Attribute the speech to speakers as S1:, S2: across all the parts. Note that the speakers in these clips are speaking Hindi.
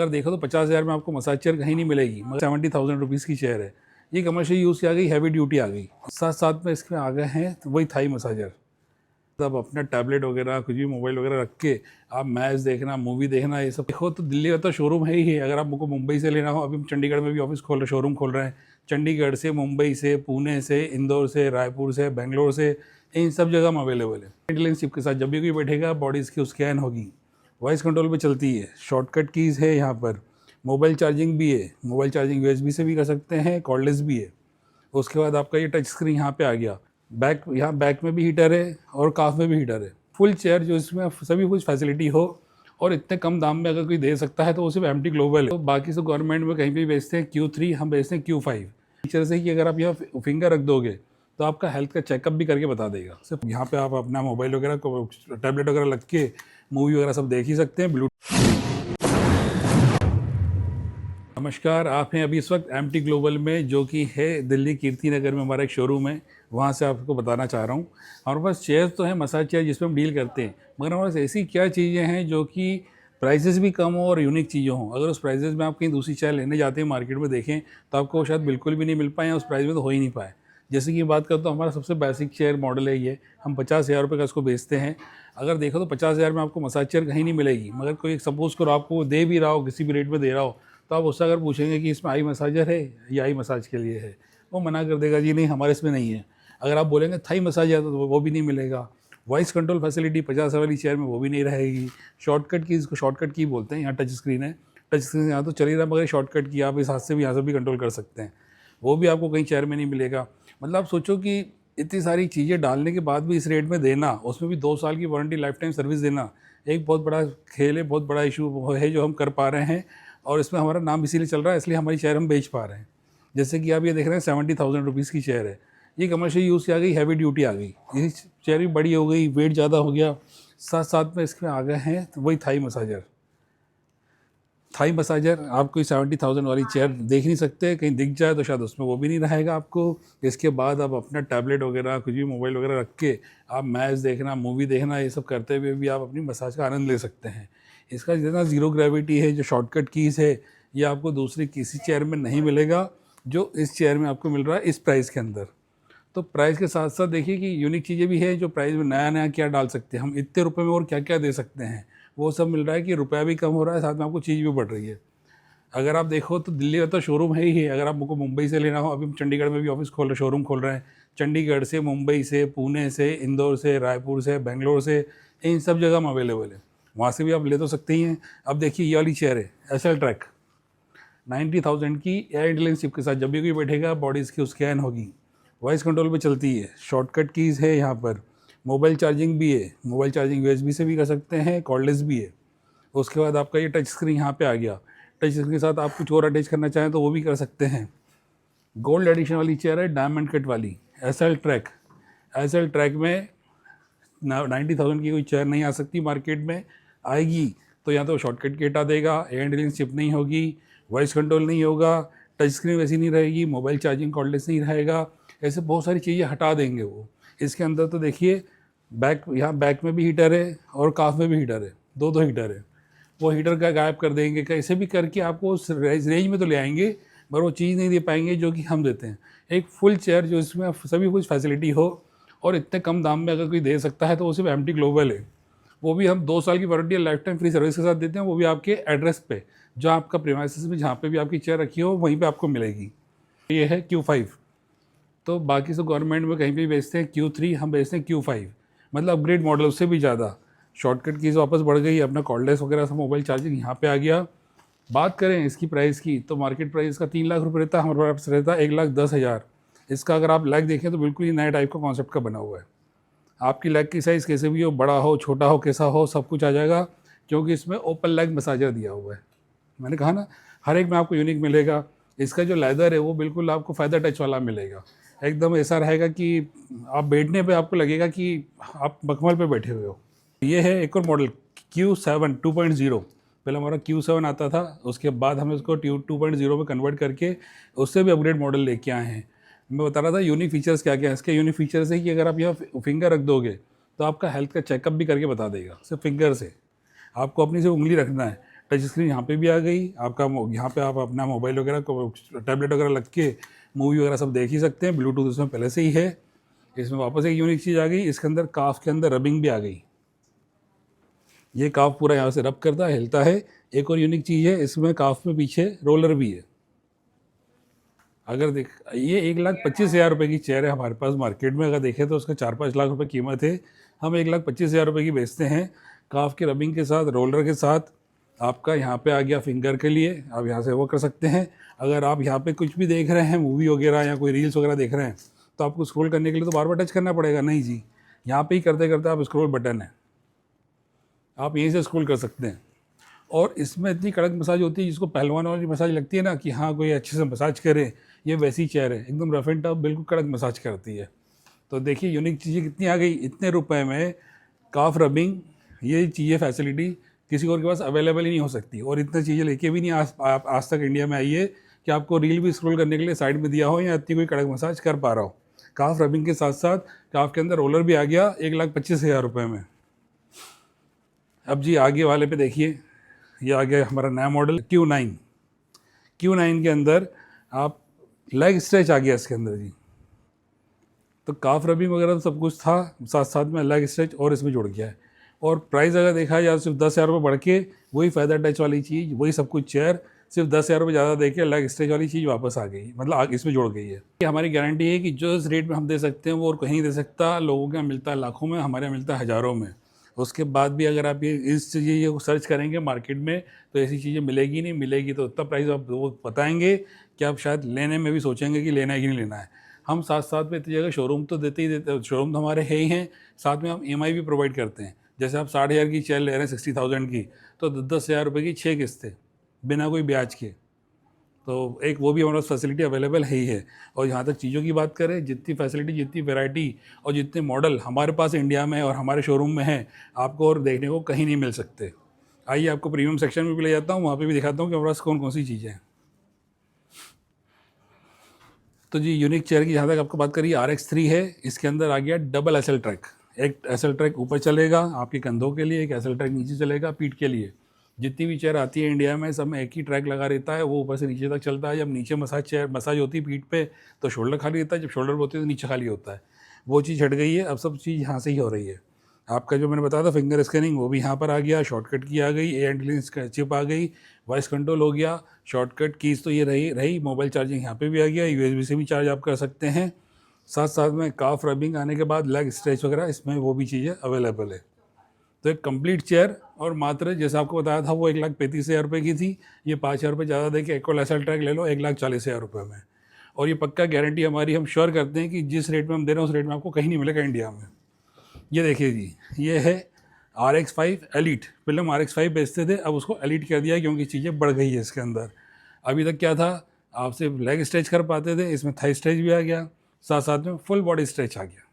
S1: अगर देखो तो 50,000 में आपको मसाज चेयर कहीं नहीं मिलेगी, मगर 70,000 रुपीज़ की चेयर है। ये कमर्शियल यूज़ की आ गई, हैवी ड्यूटी आ गई। साथ साथ में इसमें आ गए हैं तो वही थाई मसाजर। तब अपना टैबलेट वगैरह कुछ भी मोबाइल वगैरह रख के आप मैच देखना, मूवी देखना, ये सब देखो तो दिल्ली का तो शोरूम है ही है। अगर आपको मुंबई से लेना हो, अभी हम चंडीगढ़ में भी ऑफिस खोल रहे, शोरूम खोल रहे हैं। चंडीगढ़ से, मुंबई से, पुणे से, इंदौर से, रायपुर से, बेंगलोर से, इन सब जगह में अवेलेबल है। इंटेलिजेंस चिप के साथ जब भी कोई बैठेगा बॉडी इसकी स्कैन होगी, वॉइस कंट्रोल पे चलती है, शॉर्टकट कीज़ है यहाँ पर, मोबाइल चार्जिंग भी है, मोबाइल चार्जिंग यूएसबी से भी कर सकते हैं, कॉर्डलेस भी है। उसके बाद आपका ये टच स्क्रीन यहाँ पे आ गया, बैक, यहाँ बैक में भी हीटर है और काफ में भी हीटर है। फुल चेयर जो इसमें सभी कुछ फैसिलिटी हो और इतने कम दाम में अगर कोई दे सकता है तो वो सिर्फ एमटी ग्लोबल है। तो बाकी सब गवर्नमेंट में कहीं भी बेचते हैं Q3, हम बेचते हैं Q5। फीचर से कि अगर आप यहाँ फिंगर रख दोगे तो आपका हेल्थ का चेकअप भी करके बता देगा। सिर्फ यहाँ पे आप अपना मोबाइल वगैरह टैबलेट वगैरह लग के मूवी वगैरह सब देख ही सकते हैं। नमस्कार, आप हैं अभी इस वक्त एमटी ग्लोबल में, जो कि है दिल्ली कीर्ति नगर में हमारा एक शोरूम है। वहाँ से आपको बताना चाह रहा हूँ। हमारे पास चेयर्स तो हैं, मसाज चेयर जिसमें हम डील करते हैं, मगर हमारे पास ऐसी क्या चीज़ें हैं जो कि प्राइसेस भी कम हो और यूनिक चीज़ें हों। अगर उस प्राइसेस में आप कहीं दूसरी चेयर लेने जाते हैं मार्केट में देखें तो आपको शायद बिल्कुल भी नहीं मिल पाए, या उस प्राइस में तो हो ही नहीं पाए। जैसे कि बात करता हूँ, हमारा सबसे बेसिक चेयर मॉडल है ये, हम 50,000 रुपये का इसको बेचते हैं। अगर देखो तो 50,000 में आपको मसाज चेयर कहीं नहीं मिलेगी, मगर कोई सपोज़ करो आपको दे भी रहा हो, किसी भी रेट में दे रहा हो, तो आप उससे अगर पूछेंगे कि इसमें आई मसाजर है या आई मसाज के लिए है, वो मना कर देगा, जी नहीं हमारे इसमें नहीं है। अगर आप बोलेंगे थाई मसाज है तो वो भी नहीं मिलेगा। वॉइस कंट्रोल फैसिलिटी 50 वाली चेयर में वो भी नहीं रहेगी। शॉर्टकट की, इसको शॉर्टकट की बोलते हैं, यहाँ टच स्क्रीन है, टच स्क्रीन यहाँ तो चल ही रहा, मगर शॉर्टकट की आप इस हाथ से भी यहाँ से भी कंट्रोल कर सकते हैं, वो भी आपको कहीं चेयर में नहीं मिलेगा। मतलब आप सोचो कि इतनी सारी चीज़ें डालने के बाद भी इस रेट में देना, उसमें भी 2 साल की वारंटी, लाइफ टाइम सर्विस देना, एक बहुत बड़ा खेल है, बहुत बड़ा इशू है जो हम कर पा रहे हैं। और इसमें हमारा नाम इसीलिए चल रहा है, इसलिए हमारी चेयर हम बेच पा रहे हैं। जैसे कि आप ये देख रहे हैं 70,000 रुपीज़ की चेयर है। ये कमर्शियल यूज़ की आ गई, हैवी ड्यूटी आ गई। ये चेयर भी बड़ी हो गई, वेट ज़्यादा हो गया। साथ साथ में इसमें आ गए हैं तो वही थाई मसाजर। थाई मसाजर आप कोई 70,000 वाली चेयर देख नहीं सकते, कहीं दिख जाए तो शायद उसमें वो भी नहीं रहेगा आपको। इसके बाद आप अपना टैबलेट वगैरह कुछ भी मोबाइल वगैरह रख के आप मैच देखना, मूवी देखना, ये सब करते हुए भी आप अपनी मसाज का आनंद ले सकते हैं। इसका जितना ज़ीरो ग्रेविटी है, जो शॉर्टकट कीज़ है, ये आपको दूसरी किसी चेयर में नहीं मिलेगा जो इस चेयर में आपको मिल रहा है इस प्राइस के अंदर। तो प्राइस के साथ साथ देखिए कि यूनिक चीज़ें भी है, जो प्राइस में नया नया क्या डाल सकते हैं हम, इतने रुपए में और क्या क्या दे सकते हैं, वो सब मिल रहा है कि रुपया भी कम हो रहा है, साथ में आपको चीज़ भी बढ़ रही है। अगर आप देखो तो दिल्ली का तो शोरूम है ही है। अगर आपको मुंबई से लेना हो, अभी हम चंडीगढ़ में भी ऑफिस खोल रहे, शोरूम खोल रहे हैं। चंडीगढ़ से, मुंबई से, पुणे से, इंदौर से, रायपुर से, बेंगलोर से, इन सब जगह में अवेलेबल है। वहाँ से भी आप ले तो सकते ही हैं। अब देखिए ये वाली चेयर है एसएल ट्रैक, 90,000 की, एयर इंटेलिजेंस चिप के साथ जब भी कोई बैठेगा बॉडी इसकी स्कैन होगी, वॉइस कंट्रोल पे चलती है, शॉर्टकट कीज़ है यहाँ पर, मोबाइल चार्जिंग भी है, मोबाइल चार्जिंग यूएसबी से भी कर सकते हैं, कॉर्डलेस भी है। उसके बाद आपका ये टच स्क्रीन यहाँ पे आ गया। टच स्क्रीन के साथ आप कुछ और अटैच करना चाहें तो वो भी कर सकते हैं। गोल्ड एडिशन वाली चेयर है, डायमंड कट वाली, एसएल ट्रैक। एसएल ट्रैक में 90,000 की कोई चेयर नहीं आ सकती मार्केट में। आएगी तो या तो शॉर्टकट की हटा देगा, एयर इंटेलिजेंस चिप नहीं होगी, वॉइस कंट्रोल नहीं होगा, टच स्क्रीन वैसी नहीं रहेगी, मोबाइल चार्जिंग कॉर्डलेस नहीं रहेगा, ऐसे बहुत सारी चीज़ें हटा देंगे वो। इसके अंदर तो देखिए बैक, यहाँ बैक में भी हीटर है और काफ में भी हीटर है, दो दो हीटर है। वो हीटर का गायब कर देंगे, कैसे भी करके आपको उस रेंज में तो ले आएंगे, मगर वो चीज़ नहीं दे पाएंगे जो कि हम देते हैं। एक फुल चेयर जो इसमें सभी कुछ फैसिलिटी हो और इतने कम दाम में अगर कोई दे सकता है तो वो सिर्फ एमटी ग्लोबल है। वो भी हम 2 साल की वारंटी और लाइफ टाइम फ्री सर्विस के साथ देते हैं, वो भी आपके एड्रेस पे, जो आपका प्रीमाइसेस में जहाँ पे भी आपकी चेयर रखी हो वहीं पे आपको मिलेगी। ये है Q5। तो बाकी सब गवर्नमेंट में कहीं भी बेचते हैं Q3, हम बेचते हैं Q5, मतलब अपग्रेड मॉडल, उससे भी ज़्यादा। शॉर्टकट कीज़ वापस बढ़ गई, अपना कॉर्डलेस वगैरह सब, मोबाइल चार्जिंग यहाँ पे आ गया। बात करें इसकी प्राइस की तो मार्केट प्राइस का 3 लाख रुपये रहता है, हमारे पास रहता है 1,10,000। इसका अगर आप लेग देखें तो बिल्कुल ही नए टाइप का कॉन्सेप्ट का बना हुआ है। आपकी लेग की साइज़ कैसे भी हो, बड़ा हो, छोटा हो, कैसा हो, सब कुछ आ जाएगा, क्योंकि इसमें ओपन लेग मसाजर दिया हुआ है। मैंने कहा ना, हर एक में आपको यूनिक मिलेगा। इसका जो लेदर है वो बिल्कुल आपको फ़ायदा टच वाला मिलेगा, एकदम ऐसा रहेगा कि आप बैठने पे आपको लगेगा कि आप मखमल पे बैठे हुए हो। ये है एक और मॉडल Q7 2.0। पहले हमारा Q7 आता था, उसके बाद हमें उसको 2.0 में कन्वर्ट करके उससे भी अपग्रेड मॉडल लेके आए हैं। मैं बता रहा था यूनिक फीचर्स क्या क्या है। इसके यूनिक फीचर्स है कि अगर आप यहाँ फिंगर रख दोगे तो आपका हेल्थ का चेकअप भी करके बता देगा, सिर्फ फिंगर से। आपको अपनी से उंगली रखना है, टच स्क्रीन यहाँ पे भी आ गई आपका, यहाँ पे आप अपना मोबाइल वगैरह टैबलेट वगैरह लग के मूवी वगैरह सब देख ही सकते हैं। ब्लूटूथ इसमें पहले से ही है। इसमें वापस एक यूनिक चीज़ आ गई, इसके अंदर काफ के अंदर रबिंग भी आ गई। ये काफ पूरा यहाँ से रब करता है, हिलता है। एक और यूनिक चीज़ है, इसमें काफ में पीछे रोलर भी है। अगर देख, ये 1,25,000 रुपये की चेयर है हमारे पास मार्केट में। अगर देखें तो उसका 4-5 लाख रुपए कीमत है। हम 1,25,000 रुपये की बेचते हैं, काफ के रबिंग के साथ, रोलर के साथ। आपका यहाँ पे आ गया फिंगर के लिए, आप यहाँ से वो कर सकते हैं। अगर आप यहाँ पे कुछ भी देख रहे हैं, मूवी वगैरह या कोई रील्स वगैरह देख रहे हैं, तो आपको स्क्रॉल करने के लिए तो बार बार टच करना पड़ेगा, नहीं जी। यहाँ पे ही करते करते आप स्क्रॉल बटन है, आप यहीं से स्क्रॉल कर सकते हैं। और इसमें इतनी कड़क मसाज होती है, जिसको पहलवान वाली मसाज लगती है ना कि हाँ कोई अच्छे से मसाज करे, ये वैसी चेयर है, एकदम रफ एंड टफ, बिल्कुल कड़क मसाज करती है। तो देखिए यूनिक चीज़ें कितनी आ गई इतने रुपए में। काफ रबिंग, ये चीज़ें फैसिलिटी किसी और के पास अवेलेबल ही नहीं हो सकती। और इतनी चीज़ें लेके भी नहीं आज तक इंडिया में आई है कि आपको रील भी स्क्रॉल करने के लिए साइड में दिया हो या इतनी कोई कड़क मसाज कर पा रहा हो। काफ रबिंग के साथ साथ काफ के अंदर रोलर भी आ गया 1,25,000 रुपये में। अब जी आगे वाले पे देखिए, ये आ गया हमारा नया मॉडल Q9। Q9 के अंदर आप लेग स्ट्रेच आ गया इसके अंदर जी। तो काफ रबिंग वगैरह तो सब कुछ था, साथ साथ में लेग स्ट्रेच और इसमें जुड़ गया है। और प्राइस अगर देखा जाए सिर्फ 10,000 रुपये बढ़ के वही फ़ायदा टच वाली चीज़, वही सब कुछ चेयर, सिर्फ 10,000 रुपये ज़्यादा दे के लेग स्ट्रेच वाली चीज़ वापस आ गई, मतलब इसमें जुड़ गई है। ये हमारी गारंटी है कि जो इस रेट में हम दे सकते हैं वो और कहीं नहीं दे सकता। लोगों के यहाँ मिलता है लाखों में, हमारे यहाँ मिलता है हज़ारों में। उसके बाद भी अगर आप ये इस चीज़ें सर्च करेंगे मार्केट में तो ऐसी चीज़ें मिलेगी नहीं। मिलेगी तो इतना प्राइस आप वो बताएंगे कि आप शायद लेने में भी सोचेंगे कि लेना है कि नहीं लेना है। हम साथ साथ में इतनी जगह शोरूम तो देते ही देते, शोरूम तो हमारे है ही हैं, साथ में हम EMI भी प्रोवाइड करते हैं। जैसे आप 60,000 की चेयर ले रहे हैं 60,000 की, तो 10,000 रुपये की 6 किस्तें बिना कोई ब्याज के, तो एक वो भी हमारे पास फैसिलिटी अवेलेबल है ही है। और यहाँ तक चीज़ों की बात करें, जितनी फैसिलिटी, जितनी वैरायटी और जितने मॉडल हमारे पास इंडिया में और हमारे शोरूम में हैं, आपको और देखने को कहीं नहीं मिल सकते। आइए आपको प्रीमियम सेक्शन में भी ले जाता हूँ, वहाँ पे भी दिखाता हूँ कि हमारे पास कौन कौन सी चीज़ें हैं। तो जी यूनिक चेयर की जहाँ तक आपको बात करिए, RX3 है। इसके अंदर आ गया डबल एसएल ट्रैक। एक एसएल ट्रैक ऊपर चलेगा आपके कंधों के लिए, एक एसएल ट्रैक नीचे चलेगा पीठ के लिए। जितनी भी चेयर आती है इंडिया में सब में एक ही ट्रैक लगा रहता है, वो ऊपर से नीचे तक चलता है। जब नीचे मसाज होती है पीठ पे तो शोल्डर खाली रहता है, जब शोल्डर होती है तो नीचे खाली होता है। वो चीज़ हट गई है, अब सब चीज़ यहाँ से ही हो रही है। आपका जो मैंने बताया था फिंगर स्कैनिंग, वो भी यहाँ पर आ गया। शॉर्टकट की आ गई, एंड चिप आ गई, वॉइस कंट्रोल हो गया। शॉर्टकट कीज़ तो ये रही। मोबाइल चार्जिंग यहाँ पे भी आ गया, USB से भी चार्ज आप कर सकते हैं। साथ साथ में काफ रबिंग आने के बाद लेग स्ट्रेच वगैरह इसमें वो भी चीज़ें अवेलेबल है। तो एक कंप्लीट चेयर, और मात्र जैसे आपको बताया था वो 1,35,000 रुपये की थी। ये 5,000 रुपये ज़्यादा दे के एक और एसएल ट्रैक ले लो 1,40,000 रुपये में। और ये पक्का गारंटी हमारी, हम श्योर करते हैं कि जिस रेट में हम दे रहे हैं उस रेट में आपको कहीं नहीं मिलेगा इंडिया में। ये देखिए जी, ये है RX5 एलिट। पहले हम RX5 बेचते थे, अब उसको एलिट कर दिया क्योंकि चीज़ें बढ़ गई है इसके अंदर। अभी तक क्या था, आप सिर्फ लेग स्ट्रेच कर पाते थे, इसमें थाई स्ट्रेच भी आ गया, साथ साथ में फुल बॉडी स्ट्रेच आ गया।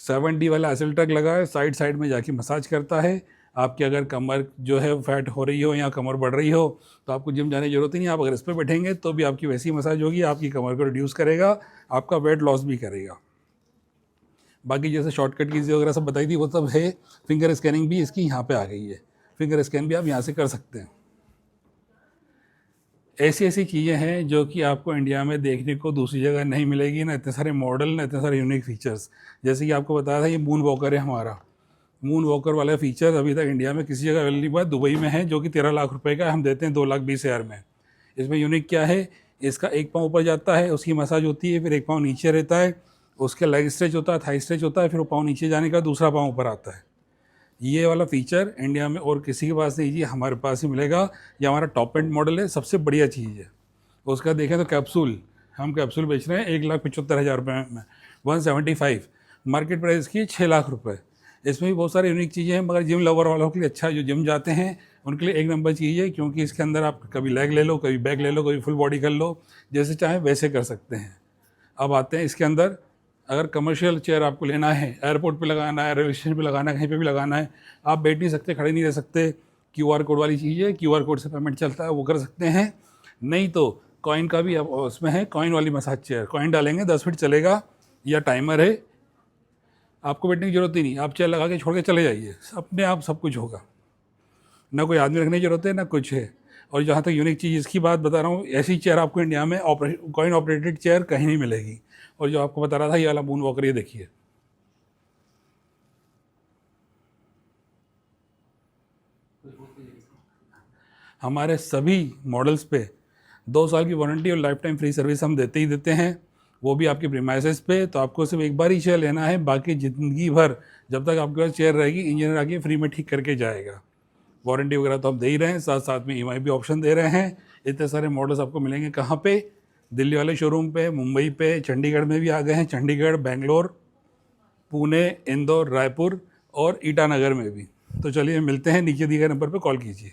S1: 7D वाला एसएल ट्रैक लगा है, साइड साइड में जाके मसाज करता है। आपकी अगर कमर जो है फैट हो रही हो या कमर बढ़ रही हो तो आपको जिम जाने की जरूरत ही नहीं। आप अगर इस पर बैठेंगे तो भी आपकी वैसी मसाज होगी, आपकी कमर को रिड्यूस करेगा, आपका वेट लॉस भी करेगा। बाकी जैसे शॉर्टकट की वगैरह सब बताई थी वो सब है। फिंगर स्कैनिंग भी इसकी यहाँ पे आ गई है, फिंगर स्कैन भी आप यहाँ से कर सकते हैं। ऐसी ऐसी चीज़ें हैं जो कि आपको इंडिया में देखने को दूसरी जगह नहीं मिलेगी ना। इतने सारे मॉडल, ना इतने सारे यूनिक फीचर्स। जैसे कि आपको बताया था ये मून वॉकर है हमारा। मून वॉकर वाला फीचर अभी तक इंडिया में किसी जगह अवेलेबल नहीं हुआ। दुबई में है, जो कि 13 लाख रुपए का, हम देते हैं 2,20,000 में। इसमें यूनिक क्या है, इसका एक पाँव ऊपर जाता है, उसकी मसाज होती है, फिर एक पाँव नीचे रहता है, उसके लेग स्ट्रेच होता है, थाई स्ट्रेच होता है, फिर वो पाँव नीचे जाने का दूसरा पाँव ऊपर आता है। ये वाला फीचर इंडिया में और किसी के पास नहीं जी, हमारे पास ही मिलेगा। ये हमारा टॉप एंड मॉडल है, सबसे बढ़िया चीज़ है। उसका देखें तो कैप्सूल, हम कैप्सूल बेच रहे हैं 1,75,000 रुपये में, 175। मार्केट प्राइस की 6 लाख रुपये। इसमें भी बहुत सारी यूनिक चीज़ें हैं, मगर जिम लवर वालों के लिए अच्छा, जो जिम जाते हैं उनके लिए एक नंबर चीज़ है, क्योंकि इसके अंदर आप कभी लेग ले लो, कभी बैक ले लो, कभी फुल बॉडी कर लो, जैसे चाहे वैसे कर सकते हैं। अब आते हैं इसके अंदर, अगर कमर्शियल चेयर आपको लेना है, एयरपोर्ट पे लगाना है, रेलवे स्टेशन पे लगाना है, कहीं पे भी लगाना है, आप बैठ नहीं सकते, खड़े नहीं रह सकते, QR कोड वाली चीज़ है, QR कोड से पेमेंट चलता है, वो कर सकते हैं। नहीं तो कॉइन का भी उसमें है, कॉइन वाली मसाज चेयर, कॉइन डालेंगे 10 मिनट चलेगा, या टाइमर है, आपको बैठने की जरूरत ही नहीं, आप चेयर लगा के छोड़ के चले जाइए, अपने आप सब कुछ होगा। ना कोई आदमी रखने की जरूरत है ना कुछ है। और जहाँ तक यूनिक चीज़ इसकी बात बता रहा हूँ, ऐसी चेयर आपको इंडिया में कॉइन ऑपरेटेड चेयर कहीं नहीं मिलेगी। और जो आपको बता रहा था ये वाला मून वॉकर, ये देखिए, हमारे सभी मॉडल्स पे 2 साल की वारंटी और लाइफ टाइम फ्री सर्विस हम देते ही देते हैं, वो भी आपकी प्रीमाइसेस पे। तो आपको सिर्फ एक बार ही चेयर लेना है, बाकी ज़िंदगी भर जब तक आपके पास चेयर रहेगी इंजीनियर आके फ्री में ठीक करके जाएगा। वारंटी वगैरह तो आप दे ही रहे हैं, साथ साथ में ईएमआई भी ऑप्शन दे रहे हैं। इतने सारे मॉडल्स आपको मिलेंगे कहाँ पे? दिल्ली वाले शोरूम पे, मुंबई पे, चंडीगढ़ में भी आ गए हैं, चंडीगढ़, बेंगलोर, पुणे, इंदौर, रायपुर और ईटानगर में भी। तो चलिए मिलते हैं, नीचे दिए गए नंबर पर कॉल कीजिए।